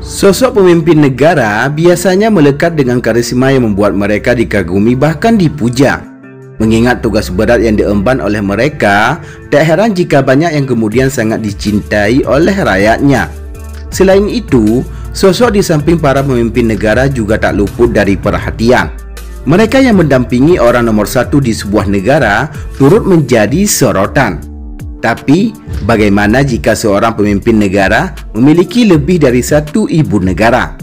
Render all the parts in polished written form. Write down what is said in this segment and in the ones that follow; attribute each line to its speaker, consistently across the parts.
Speaker 1: Sosok pemimpin negara biasanya melekat dengan karisma yang membuat mereka dikagumi bahkan dipuja. Mengingat tugas berat yang diemban oleh mereka, tak heran jika banyak yang kemudian sangat dicintai oleh rakyatnya. Selain itu, sosok di samping para pemimpin negara juga tak luput dari perhatian. Mereka yang mendampingi orang nomor satu di sebuah negara turut menjadi sorotan. Tapi, bagaimana jika seorang pemimpin negara memiliki lebih dari satu ibu negara?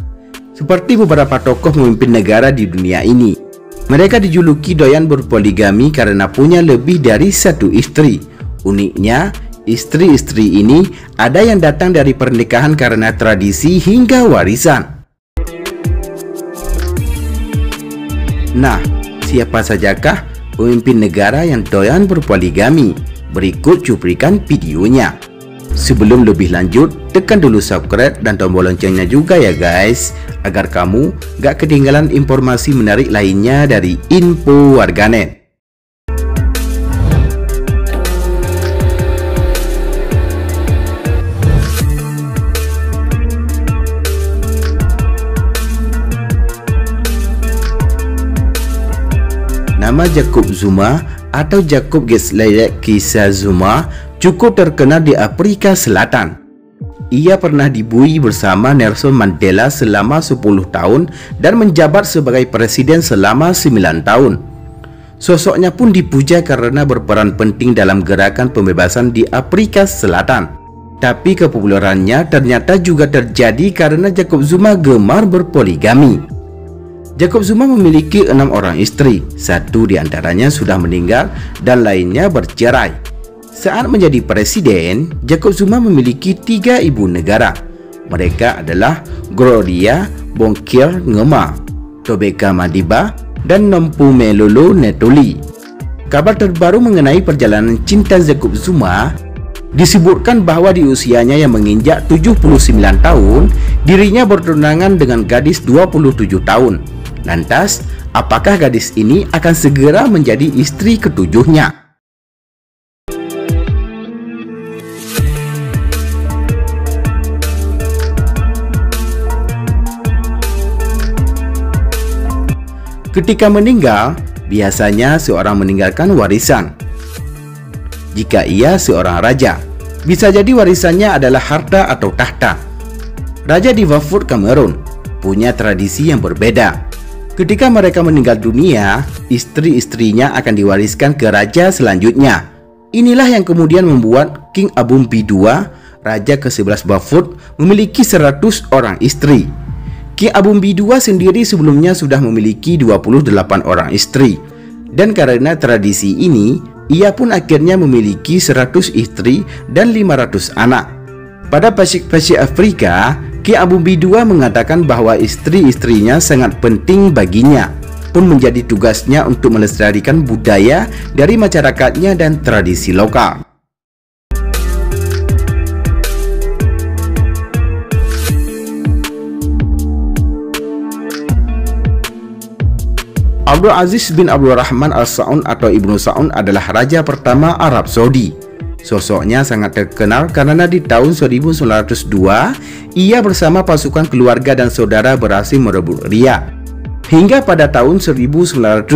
Speaker 1: Seperti beberapa tokoh pemimpin negara di dunia ini. Mereka dijuluki doyan berpoligami karena punya lebih dari satu istri. Uniknya, istri-istri ini ada yang datang dari pernikahan karena tradisi hingga warisan. Nah, siapa sajakah pemimpin negara yang doyan berpoligami? Berikut cuplikan videonya. Sebelum lebih lanjut, tekan dulu subscribe dan tombol loncengnya juga ya guys, agar kamu gak ketinggalan informasi menarik lainnya dari Info Warganet. Nama Jacob Zuma atau Jacob Gezalel Zuma cukup terkenal di Afrika Selatan. Ia pernah dibui bersama Nelson Mandela selama 10 tahun dan menjabat sebagai presiden selama 9 tahun. Sosoknya pun dipuja karena berperan penting dalam gerakan pembebasan di Afrika Selatan. Tapi kepopulerannya ternyata juga terjadi karena Jacob Zuma gemar berpoligami. Jacob Zuma memiliki 6 orang istri, satu di antaranya sudah meninggal dan lainnya bercerai. Saat menjadi presiden, Jacob Zuma memiliki 3 ibu negara. Mereka adalah Gloria Bongoir Nguema, Thobeka Madiba, dan Nompumelelo Netoli. Kabar terbaru mengenai perjalanan cinta Jacob Zuma disebutkan bahwa di usianya yang menginjak 79 tahun, dirinya bertunangan dengan gadis 27 tahun. Lantas, apakah gadis ini akan segera menjadi istri ketujuhnya? Ketika meninggal, biasanya seorang meninggalkan warisan. Jika ia seorang raja, bisa jadi warisannya adalah harta atau tahta. Raja di Wafud, Kamerun, punya tradisi yang berbeda. Ketika mereka meninggal dunia, istri-istrinya akan diwariskan ke raja selanjutnya. Inilah yang kemudian membuat King Abumbi II, raja ke-11 Wafud, memiliki 100 orang istri. King Abumbi II sendiri sebelumnya sudah memiliki 28 orang istri. Dan karena tradisi ini, ia pun akhirnya memiliki 100 istri dan 500 anak. Pada Pasifik Afrika, King Abumbi II mengatakan bahwa istri-istrinya sangat penting baginya, pun menjadi tugasnya untuk melestarikan budaya dari masyarakatnya dan tradisi lokal. Abdul Aziz bin Abdul Rahman Al-Saud atau Ibnu Saud adalah raja pertama Arab Saudi. Sosoknya sangat terkenal karena di tahun 1902 ia bersama pasukan keluarga dan saudara berhasil merebut Riyadh. Hingga pada tahun 1932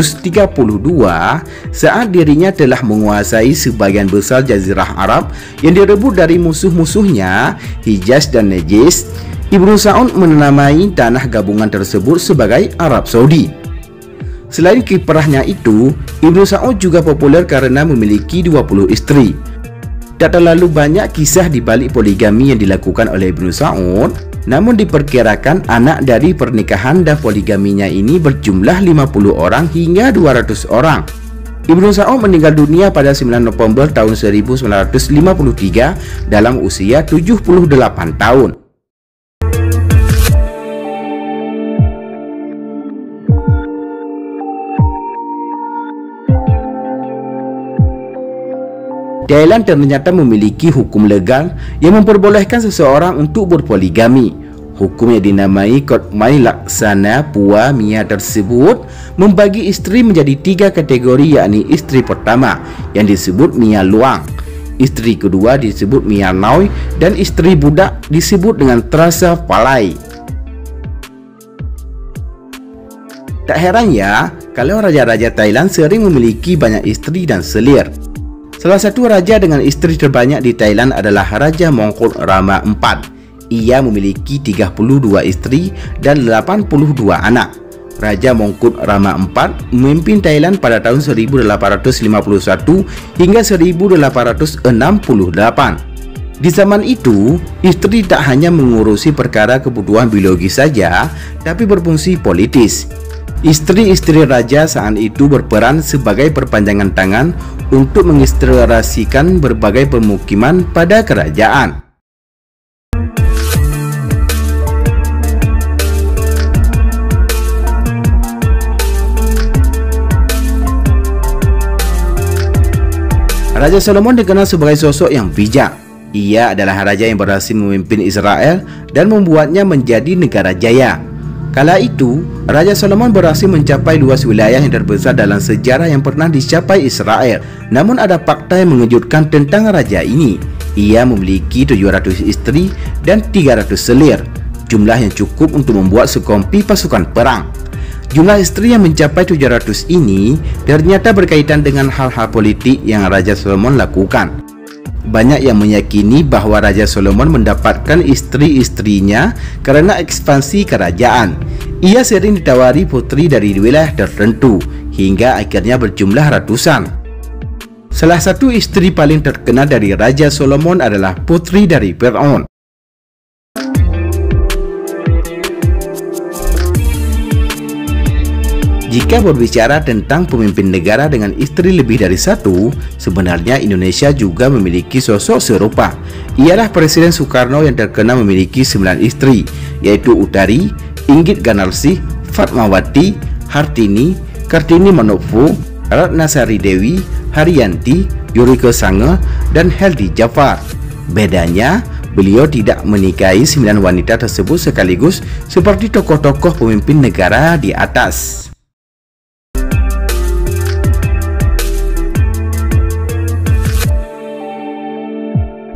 Speaker 1: saat dirinya telah menguasai sebagian besar jazirah Arab yang direbut dari musuh-musuhnya Hijaz dan Najd, Ibnu Saud menamai tanah gabungan tersebut sebagai Arab Saudi. Selain kiprahnya itu, Ibnu Saud juga populer karena memiliki 20 istri. Tak terlalu banyak kisah di balik poligami yang dilakukan oleh Ibnu Saud, namun diperkirakan anak dari pernikahan dan poligaminya ini berjumlah 50 orang hingga 200 orang. Ibnu Saud meninggal dunia pada 9 November tahun 1953 dalam usia 78 tahun. Thailand ternyata memiliki hukum legal yang memperbolehkan seseorang untuk berpoligami. Hukum yang dinamai Kod Mai Laksana Pua Mia tersebut membagi istri menjadi 3 kategori, yakni istri pertama yang disebut Mia Luang, Istri kedua disebut Mianoi dan istri budak disebut dengan Trasa Palai. Tak heran ya kalau raja-raja Thailand sering memiliki banyak istri dan selir. Salah satu raja dengan istri terbanyak di Thailand adalah Raja Mongkut Rama IV. Ia memiliki 32 istri dan 82 anak. Raja Mongkut Rama IV memimpin Thailand pada tahun 1851 hingga 1868. Di zaman itu, istri tak hanya mengurusi perkara kebutuhan biologis saja, tapi berfungsi politis. Istri-istri raja saat itu berperan sebagai perpanjangan tangan untuk menginspirasikan berbagai pemukiman pada kerajaan. Raja Solomon dikenal sebagai sosok yang bijak. Ia adalah raja yang berhasil memimpin Israel dan membuatnya menjadi negara jaya. Kala itu, Raja Solomon berhasil mencapai luas wilayah yang terbesar dalam sejarah yang pernah dicapai Israel. Namun ada fakta yang mengejutkan tentang raja ini. Ia memiliki 700 istri dan 300 selir, jumlah yang cukup untuk membuat sekompi pasukan perang. Jumlah istri yang mencapai 700 ini ternyata berkaitan dengan hal-hal politik yang Raja Solomon lakukan. Banyak yang meyakini bahwa Raja Solomon mendapatkan istri-istrinya karena ekspansi kerajaan. Ia sering ditawari putri dari wilayah tertentu hingga akhirnya berjumlah ratusan. Salah satu istri paling terkenal dari Raja Solomon adalah putri dari Fir'aun. Jika berbicara tentang pemimpin negara dengan istri lebih dari satu, sebenarnya Indonesia juga memiliki sosok serupa. Ialah Presiden Soekarno yang terkenal memiliki 9 istri, yaitu Utari, Inggit Ganarsi, Fatmawati, Hartini, Kartini Manopo, Ratnasari Dewi, Haryanti, Yuriko Sange, dan Heldi Jafar. Bedanya, beliau tidak menikahi 9 wanita tersebut sekaligus seperti tokoh-tokoh pemimpin negara di atas.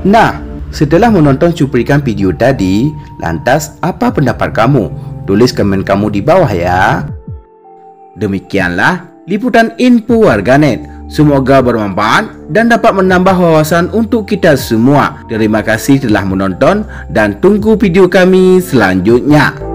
Speaker 1: Nah, setelah menonton cuplikan video tadi, lantas apa pendapat kamu? Tulis komen kamu di bawah ya. Demikianlah liputan info warganet. Semoga bermanfaat dan dapat menambah wawasan untuk kita semua. Terima kasih telah menonton dan tunggu video kami selanjutnya.